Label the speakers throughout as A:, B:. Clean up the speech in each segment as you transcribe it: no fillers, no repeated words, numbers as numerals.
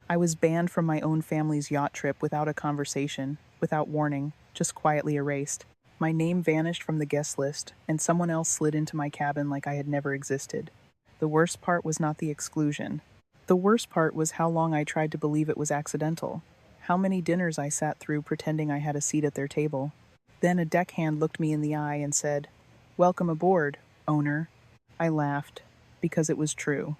A: I was banned from my own family's yacht trip without a conversation, without warning, just quietly erased. My name vanished from the guest list, and someone else slid into my cabin like I had never existed. The worst part was not the exclusion. The worst part was how long I tried to believe it was accidental. How many dinners I sat through pretending I had a seat at their table. Then a deckhand looked me in the eye and said, "Welcome aboard, owner." I laughed, because it was true.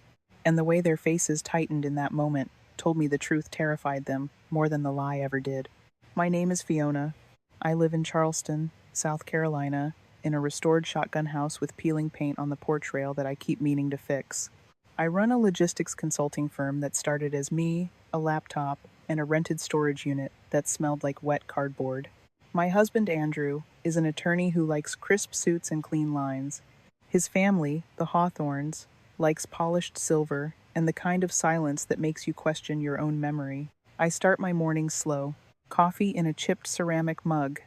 A: And the way their faces tightened in that moment told me the truth terrified them more than the lie ever did. My name is Fiona. I live in Charleston, South Carolina, in a restored shotgun house with peeling paint on the porch rail that I keep meaning to fix. I run a logistics consulting firm that started as me, a laptop, and a rented storage unit that smelled like wet cardboard. My husband, Andrew, is an attorney who likes crisp suits and clean lines. His family, the Hawthorns, likes polished silver and the kind of silence that makes you question your own memory. I start my mornings slow. Coffee in a chipped ceramic mug.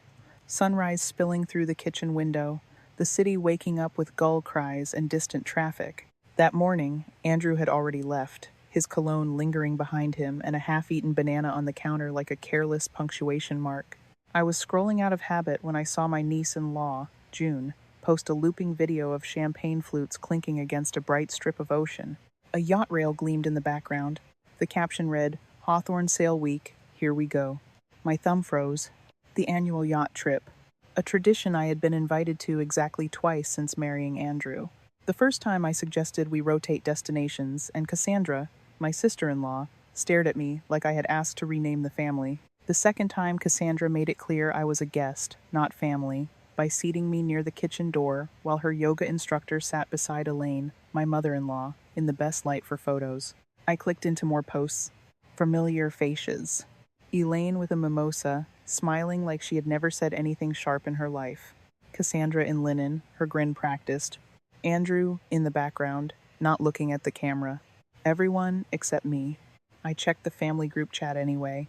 A: Sunrise spilling through the kitchen window. The city waking up with gull cries and distant traffic. That morning, Andrew had already left, his cologne lingering behind him and a half-eaten banana on the counter like a careless punctuation mark. I was scrolling out of habit when I saw my niece-in-law, June, post a looping video of champagne flutes clinking against a bright strip of ocean. A yacht rail gleamed in the background. The caption read, "Hawthorne Sail Week, here we go." My thumb froze. The annual yacht trip. A tradition I had been invited to exactly twice since marrying Andrew. The first time I suggested we rotate destinations, and Cassandra, my sister-in-law, stared at me like I had asked to rename the family. The second time, Cassandra made it clear I was a guest, not family, by seating me near the kitchen door while her yoga instructor sat beside Elaine, my mother-in-law, in the best light for photos. I clicked into more posts. Familiar faces. Elaine with a mimosa, smiling like she had never said anything sharp in her life. Cassandra in linen, her grin practiced. Andrew in the background, not looking at the camera. Everyone except me. I checked the family group chat anyway.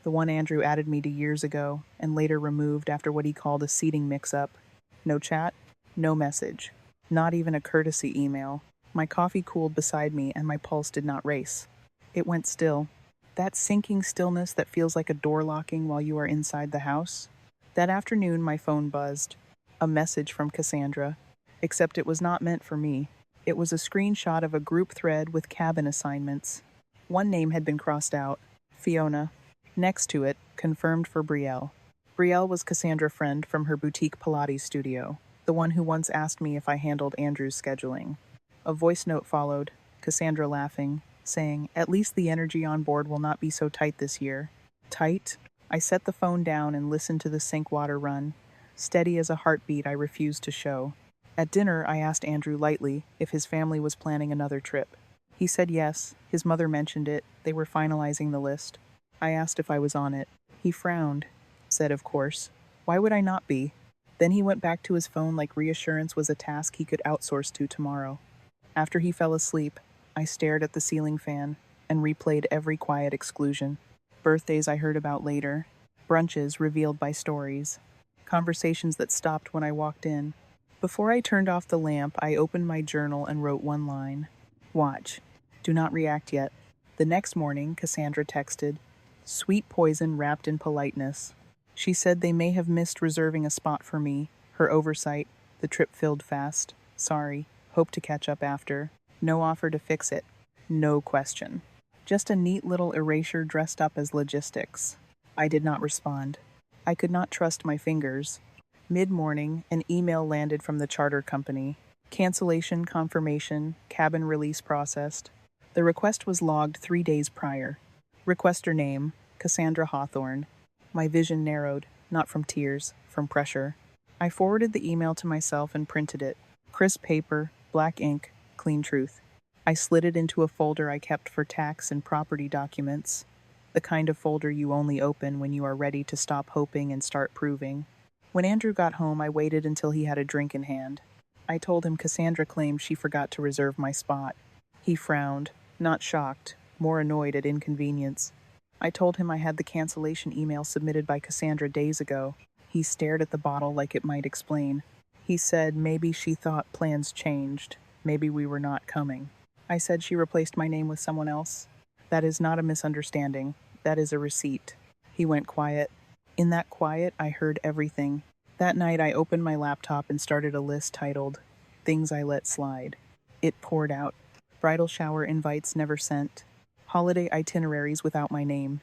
A: The one Andrew added me to years ago, and later removed after what he called a seating mix-up. No chat, no message. Not even a courtesy email. My coffee cooled beside me, and my pulse did not race. It went still. That sinking stillness that feels like a door locking while you are inside the house. That afternoon, my phone buzzed. A message from Cassandra. Except it was not meant for me. It was a screenshot of a group thread with cabin assignments. One name had been crossed out. Fiona. Next to it, confirmed for Brielle. Brielle was Cassandra's friend from her boutique Pilates studio, the one who once asked me if I handled Andrew's scheduling. A voice note followed, Cassandra laughing, saying, "At least the energy on board will not be so tight this year." Tight? I set the phone down and listened to the sink water run. Steady as a heartbeat I refused to show. At dinner, I asked Andrew lightly if his family was planning another trip. He said yes, his mother mentioned it, they were finalizing the list. I asked if I was on it. He frowned, said of course. Why would I not be? Then he went back to his phone like reassurance was a task he could outsource to tomorrow. After he fell asleep, I stared at the ceiling fan and replayed every quiet exclusion. Birthdays I heard about later. Brunches revealed by stories. Conversations that stopped when I walked in. Before I turned off the lamp, I opened my journal and wrote one line. Watch. Do not react yet. The next morning, Cassandra texted, "Sweet poison wrapped in politeness." She said they may have missed reserving a spot for me. Her oversight. The trip filled fast. Sorry. Hope to catch up after. No offer to fix it. No question. Just a neat little erasure dressed up as logistics. I did not respond. I could not trust my fingers. Mid-morning, an email landed from the charter company. Cancellation confirmation, cabin release processed. The request was logged 3 days prior. Requester name, Cassandra Hawthorne. My vision narrowed, not from tears, from pressure. I forwarded the email to myself and printed it. Crisp paper, black ink, clean truth. I slid it into a folder I kept for tax and property documents. The kind of folder you only open when you are ready to stop hoping and start proving. When Andrew got home, I waited until he had a drink in hand. I told him Cassandra claimed she forgot to reserve my spot. He frowned, not shocked, more annoyed at inconvenience. I told him I had the cancellation email submitted by Cassandra days ago. He stared at the bottle like it might explain. He said maybe she thought plans changed. Maybe we were not coming. I said she replaced my name with someone else. That is not a misunderstanding. That is a receipt. He went quiet. In that quiet, I heard everything. That night, I opened my laptop and started a list titled, Things I Let Slide. It poured out. Bridal shower invites never sent. Holiday itineraries without my name.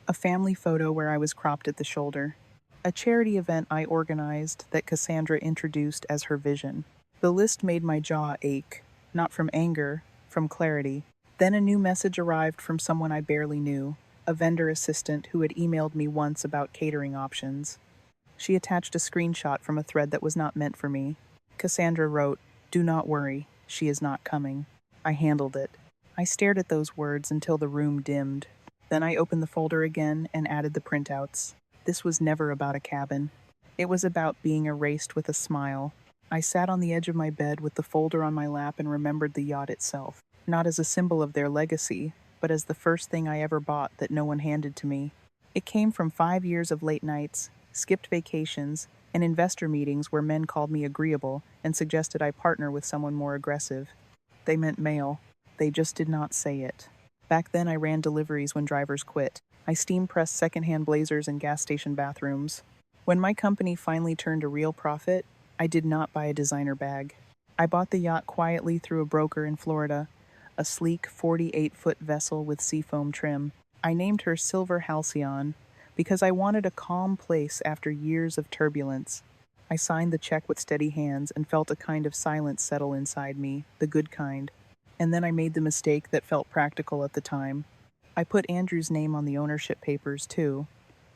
A: A family photo where I was cropped at the shoulder. A charity event I organized that Cassandra introduced as her vision. The list made my jaw ache, not from anger, from clarity. Then a new message arrived from someone I barely knew, a vendor assistant who had emailed me once about catering options. She attached a screenshot from a thread that was not meant for me. Cassandra wrote, "Do not worry, she is not coming." I handled it. I stared at those words until the room dimmed. Then I opened the folder again and added the printouts. This was never about a cabin. It was about being erased with a smile. I sat on the edge of my bed with the folder on my lap and remembered the yacht itself, not as a symbol of their legacy, but as the first thing I ever bought that no one handed to me. It came from 5 years of late nights, skipped vacations, and investor meetings where men called me agreeable and suggested I partner with someone more aggressive. They meant male. They just did not say it. Back then I ran deliveries when drivers quit. I steam-pressed secondhand blazers in gas station bathrooms. When my company finally turned a real profit, I did not buy a designer bag. I bought the yacht quietly through a broker in Florida, a sleek 48-foot vessel with seafoam trim. I named her Silver Halcyon because I wanted a calm place after years of turbulence. I signed the check with steady hands and felt a kind of silence settle inside me, the good kind. And then I made the mistake that felt practical at the time. I put Andrew's name on the ownership papers, too,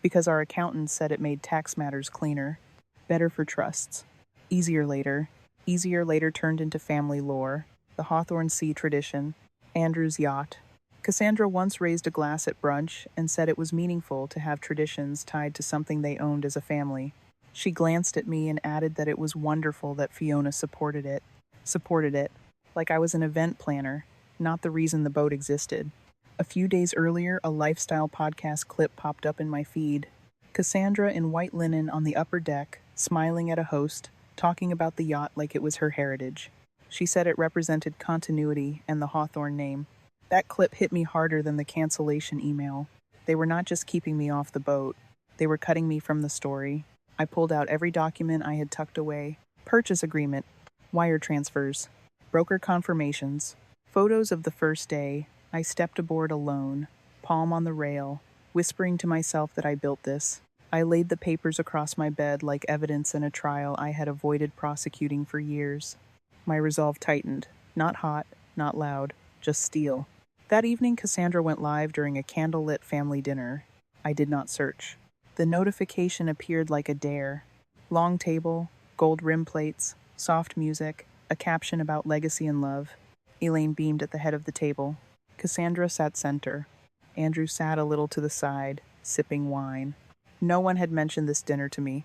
A: because our accountant said it made tax matters cleaner. Better for trusts. Easier later. Easier later turned into family lore. The Hawthorne Sea tradition. Andrew's yacht. Cassandra once raised a glass at brunch and said it was meaningful to have traditions tied to something they owned as a family. She glanced at me and added that it was wonderful that Fiona supported it. Like I was an event planner, not the reason the boat existed. A few days earlier, a lifestyle podcast clip popped up in my feed. Cassandra in white linen on the upper deck, smiling at a host, talking about the yacht like it was her heritage. She said it represented continuity and the Hawthorne name. That clip hit me harder than the cancellation email. They were not just keeping me off the boat. They were cutting me from the story. I pulled out every document I had tucked away. Purchase agreement, wire transfers, broker confirmations, photos of the first day. I stepped aboard alone, palm on the rail, whispering to myself that I built this. I laid the papers across my bed like evidence in a trial I had avoided prosecuting for years. My resolve tightened. Not hot, not loud, just steel. That evening, Cassandra went live during a candlelit family dinner. I did not search. The notification appeared like a dare. Long table, gold rim plates, soft music, a caption about legacy and love. Elaine beamed at the head of the table. Cassandra sat center. Andrew sat a little to the side, sipping wine. No one had mentioned this dinner to me.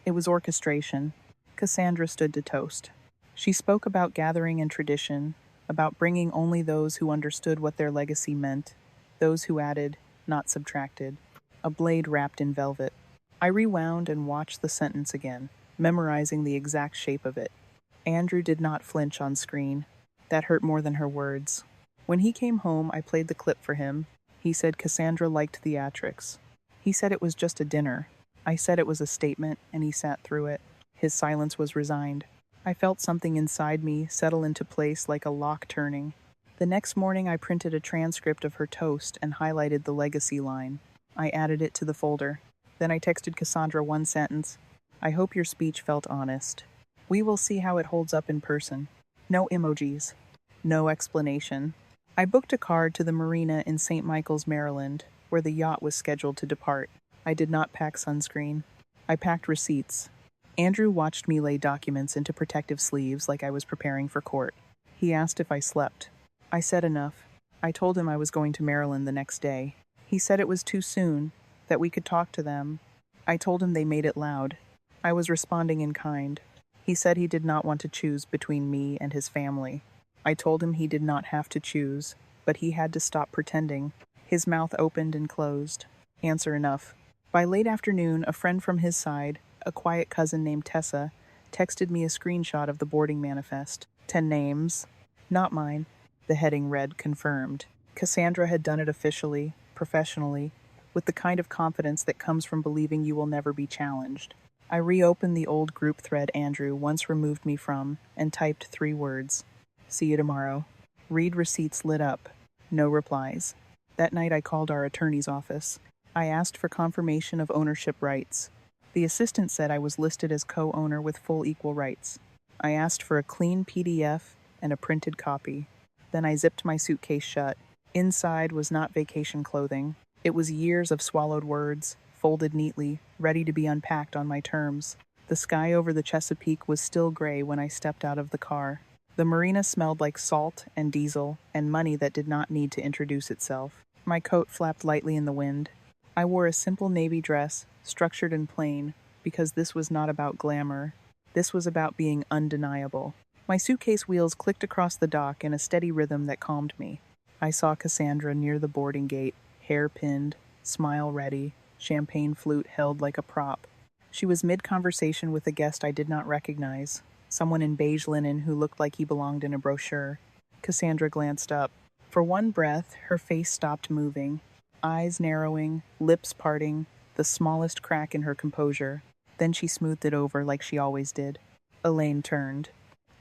A: It was orchestration. Cassandra stood to toast. She spoke about gathering and tradition, about bringing only those who understood what their legacy meant, those who added, not subtracted. A blade wrapped in velvet. I rewound and watched the sentence again, memorizing the exact shape of it. Andrew did not flinch on screen. That hurt more than her words. When he came home, I played the clip for him. He said Cassandra liked theatrics. He said it was just a dinner. I said it was a statement, and he sat through it. His silence was resigned. I felt something inside me settle into place like a lock turning. The next morning, I printed a transcript of her toast and highlighted the legacy line. I added it to the folder. Then I texted Cassandra one sentence. I hope your speech felt honest. We will see how it holds up in person. No emojis. No explanation. I booked a card to the marina in St. Michael's, Maryland, where the yacht was scheduled to depart. I did not pack sunscreen. I packed receipts. Andrew watched me lay documents into protective sleeves like I was preparing for court. He asked if I slept. I said enough. I told him I was going to Maryland the next day. He said it was too soon, that we could talk to them. I told him they made it loud. I was responding in kind. He said he did not want to choose between me and his family. I told him he did not have to choose, but he had to stop pretending. His mouth opened and closed. Answer enough. By late afternoon, a friend from his side, a quiet cousin named Tessa, texted me a screenshot of the boarding manifest. 10 names. Not mine. The heading read, confirmed. Cassandra had done it officially, professionally, with the kind of confidence that comes from believing you will never be challenged. I reopened the old group thread Andrew once removed me from and typed 3 words. See you tomorrow. Read receipts lit up. No replies. That night I called our attorney's office. I asked for confirmation of ownership rights. The assistant said I was listed as co-owner with full equal rights. I asked for a clean PDF and a printed copy. Then I zipped my suitcase shut. Inside was not vacation clothing. It was years of swallowed words, folded neatly, ready to be unpacked on my terms. The sky over the Chesapeake was still gray when I stepped out of the car. The marina smelled like salt and diesel and money that did not need to introduce itself. My coat flapped lightly in the wind. I wore a simple navy dress, structured and plain, because this was not about glamour. This was about being undeniable. My suitcase wheels clicked across the dock in a steady rhythm that calmed me. I saw Cassandra near the boarding gate, hair pinned, smile ready, champagne flute held like a prop. She was mid-conversation with a guest I did not recognize, someone in beige linen who looked like he belonged in a brochure. Cassandra glanced up. For one breath, her face stopped moving, eyes narrowing, lips parting, the smallest crack in her composure. Then she smoothed it over like she always did. Elaine turned.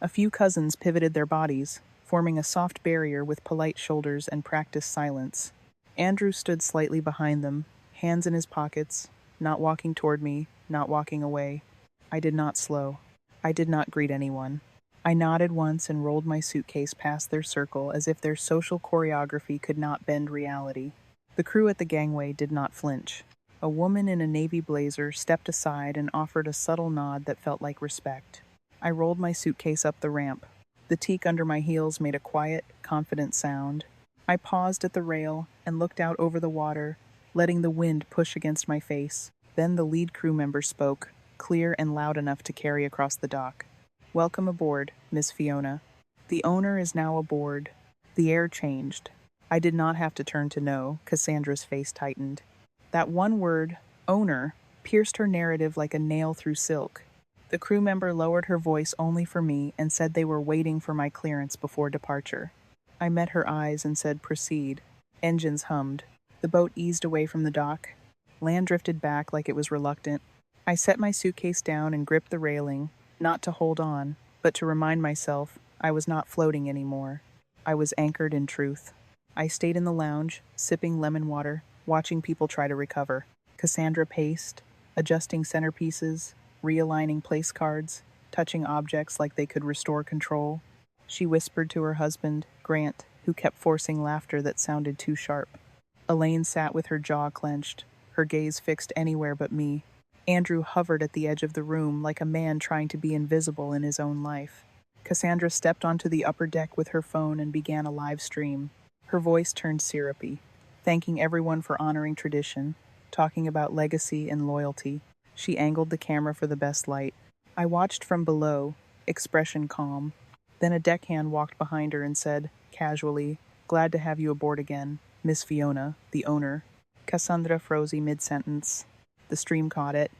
A: A few cousins pivoted their bodies, forming a soft barrier with polite shoulders and practiced silence. Andrew stood slightly behind them, hands in his pockets, not walking toward me, not walking away. I did not slow. I did not greet anyone. I nodded once and rolled my suitcase past their circle as if their social choreography could not bend reality. The crew at the gangway did not flinch. A woman in a navy blazer stepped aside and offered a subtle nod that felt like respect. I rolled my suitcase up the ramp. The teak under my heels made a quiet, confident sound. I paused at the rail and looked out over the water, letting the wind push against my face. Then the lead crew member spoke, clear and loud enough to carry across the dock. Welcome aboard, Miss Fiona. The owner is now aboard. The air changed. I did not have to turn to know. Cassandra's face tightened. That one word, owner, pierced her narrative like a nail through silk. The crew member lowered her voice only for me and said they were waiting for my clearance before departure. I met her eyes and said proceed. Engines hummed. The boat eased away from the dock. Land drifted back like it was reluctant. I set my suitcase down and gripped the railing, not to hold on, but to remind myself I was not floating anymore. I was anchored in truth. I stayed in the lounge, sipping lemon water, watching people try to recover. Cassandra paced, adjusting centerpieces, realigning place cards, touching objects like they could restore control. She whispered to her husband, Grant, who kept forcing laughter that sounded too sharp. Elaine sat with her jaw clenched, her gaze fixed anywhere but me. Andrew hovered at the edge of the room like a man trying to be invisible in his own life. Cassandra stepped onto the upper deck with her phone and began a live stream. Her voice turned syrupy, thanking everyone for honoring tradition, talking about legacy and loyalty. She angled the camera for the best light. I watched from below, expression calm. Then a deckhand walked behind her and said, casually, glad to have you aboard again, Miss Fiona, the owner. Cassandra froze mid-sentence. The stream caught it.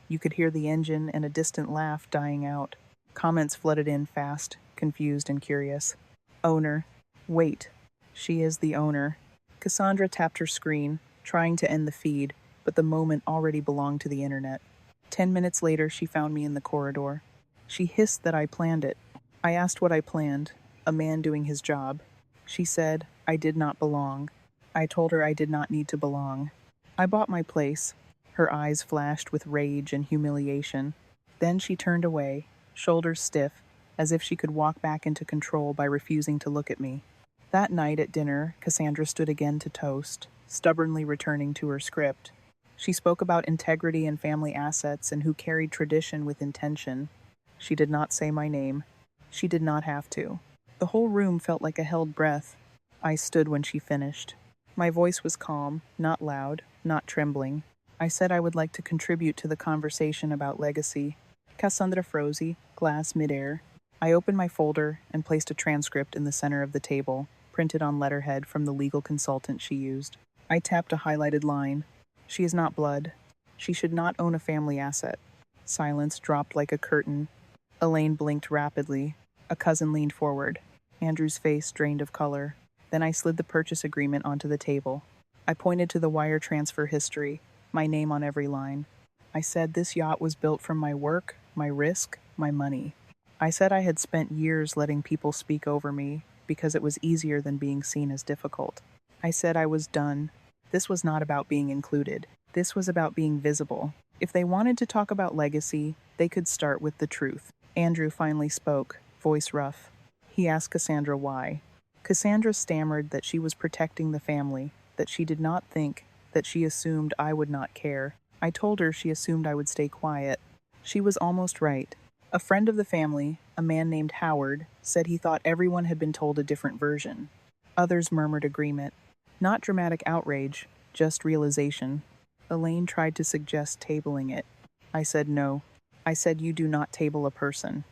A: You could hear the engine and a distant laugh dying out. Comments flooded in fast, confused and curious. Owner. Wait. She is the owner. Cassandra tapped her screen, trying to end the feed, but the moment already belonged to the internet. 10 minutes later, she found me in the corridor. She hissed that I planned it. I asked what I planned, a man doing his job. She said, I did not belong. I told her I did not need to belong. I bought my place. Her eyes flashed with rage and humiliation. Then she turned away, shoulders stiff, as if she could walk back into control by refusing to look at me. That night at dinner, Cassandra stood again to toast, stubbornly returning to her script. She spoke about integrity and family assets and who carried tradition with intention. She did not say my name. She did not have to. The whole room felt like a held breath. I stood when she finished. My voice was calm, not loud, not trembling. I said I would like to contribute to the conversation about legacy. Cassandra froze, glass midair. I opened my folder and placed a transcript in the center of the table, printed on letterhead from the legal consultant she used. I tapped a highlighted line. She is not blood. She should not own a family asset. Silence dropped like a curtain. Elaine blinked rapidly. A cousin leaned forward. Andrew's face drained of color. Then I slid the purchase agreement onto the table. I pointed to the wire transfer history, my name on every line. I said this yacht was built from my work, my risk, my money. I said I had spent years letting people speak over me because it was easier than being seen as difficult. I said I was done. This was not about being included. This was about being visible. If they wanted to talk about legacy, they could start with the truth. Andrew finally spoke, voice rough. He asked Cassandra why. Cassandra stammered that she was protecting the family, that she did not think, that she assumed I would not care. I told her she assumed I would stay quiet. She was almost right. A friend of the family, a man named Howard, said he thought everyone had been told a different version. Others murmured agreement. Not dramatic outrage, just realization. Elaine tried to suggest tabling it. I said no. I said you do not table a person.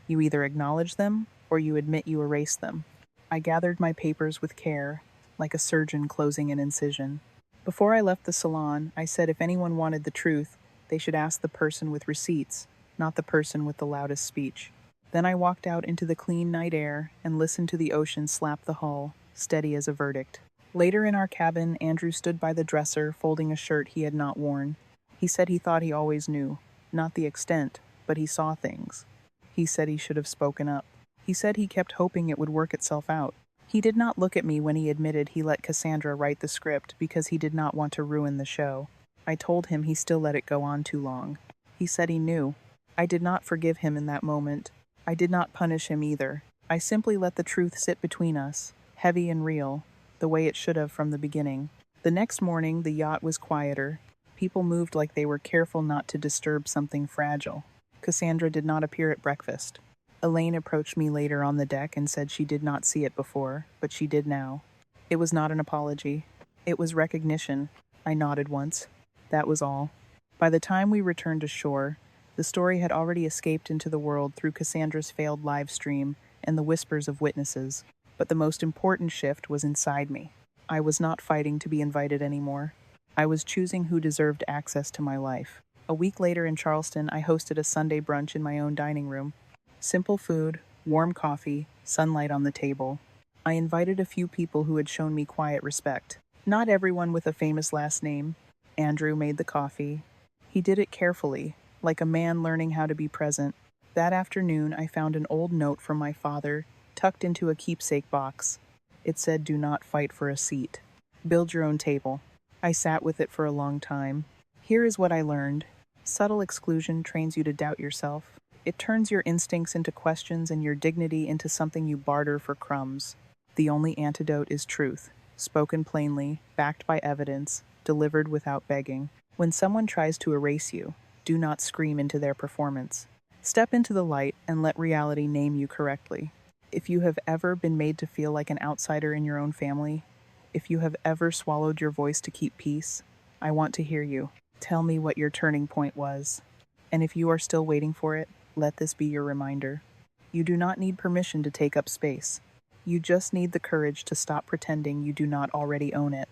A: You either acknowledge them, or you admit you erased them. I gathered my papers with care, like a surgeon closing an incision. Before I left the salon, I said if anyone wanted the truth, they should ask the person with receipts, not the person with the loudest speech. Then I walked out into the clean night air and listened to the ocean slap the hull, steady as a verdict. Later in our cabin, Andrew stood by the dresser, folding a shirt he had not worn. He said he thought he always knew. Not the extent, but he saw things. He said he should have spoken up. He said he kept hoping it would work itself out. He did not look at me when he admitted he let Cassandra write the script because he did not want to ruin the show. I told him he still let it go on too long. He said he knew. I did not forgive him in that moment. I did not punish him either. I simply let the truth sit between us, heavy and real, the way it should have from the beginning. The next morning, the yacht was quieter. People moved like they were careful not to disturb something fragile. Cassandra did not appear at breakfast. Elaine approached me later on the deck and said she did not see it before, but she did now. It was not an apology. It was recognition. I nodded once. That was all. By the time we returned to shore, the story had already escaped into the world through Cassandra's failed live stream and the whispers of witnesses. But the most important shift was inside me. I was not fighting to be invited anymore. I was choosing who deserved access to my life. A week later in Charleston, I hosted a Sunday brunch in my own dining room. Simple food, warm coffee, sunlight on the table. I invited a few people who had shown me quiet respect. Not everyone with a famous last name. Andrew made the coffee. He did it carefully, like a man learning how to be present. That afternoon, I found an old note from my father, tucked into a keepsake box. It said, "Do not fight for a seat. Build your own table." I sat with it for a long time. Here is what I learned. Subtle exclusion trains you to doubt yourself. It turns your instincts into questions and your dignity into something you barter for crumbs. The only antidote is truth, spoken plainly, backed by evidence, delivered without begging. When someone tries to erase you, do not scream into their performance. Step into the light and let reality name you correctly. If you have ever been made to feel like an outsider in your own family, if you have ever swallowed your voice to keep peace, I want to hear you. Tell me what your turning point was. And if you are still waiting for it, let this be your reminder. You do not need permission to take up space. You just need the courage to stop pretending you do not already own it.